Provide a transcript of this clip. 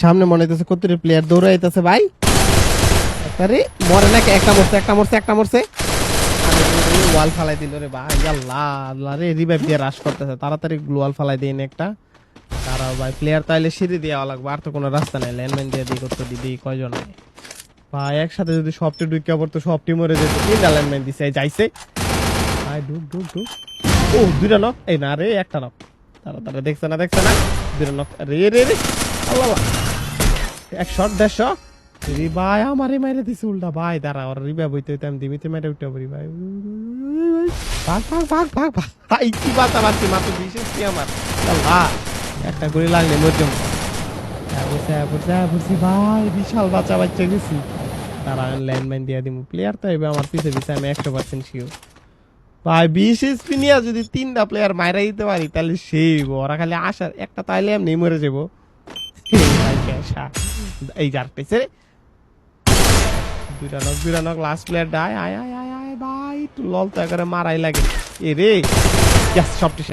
সামনে মনে হইতেছে কত প্লেয়ার দৌড়াইতেছে ভাই। আরে মরে নাকি? একটা মরছে। ওয়াল ফালাই দিল রে ভাই। আল্লাহ আল্লাহ রে, রিভাইভ দিয়ে রাশ করতেছে। তাড়াতাড়ি গ্লোয়াল ফালাই দিন একটা। তারাও ভাই প্লেয়ার তাইলে সিঁড়ি দেওয়া লাগবে, আর তো কোনো রাস্তা নাই। ল্যান্ডমাইন দিয়ে দিই করতে দিদি কয়জন ভাই একসাথে যদি সবটি ঢুকে পড়তো সবটি মরে যেত। তিনটা ল্যান্ডমাইন দিছে যাইছে ভাই। ঢুক ও দুইটা নক, এই না রে একটা নক। তাড়াতাড়ি দেখছে না দুইটা নক। রে আল্লাহ এক শট 150 রে ভাই। আমারই মাইরে দিছে উল্টা ভাই। দাঁড়া ওর রিভাইভ হইতে আমি দিমিতে মেরে উঠতে পারি ভাই। ভাগ ভাই কি বাঁচা পাচ্ছি মাত্র 20 কি আমার। আল্লাহ একটা গুলি লাগলে মরজম বুঝছি ভাই। বিশাল বাঁচা বাচ্চা গেছি। তারা ল্যান্ডমাইন দিয়ে দিব। প্লেয়ার তো এবার আমার পিছে আমি 100% শিওর ভাই। 20 এসপি নিয়ে যদি 3টা প্লেয়ার মাইরা দিতে পারি তাহলে সেই ওরা খালি আসার একটা তাইলে এমনি মরে যাবো। এই যার পেছে দুইটা নক লাস্ট প্লেয়ার ডাই। আয় ভাই একটু লল তো করে মারাই লাগে এ রে। সবটি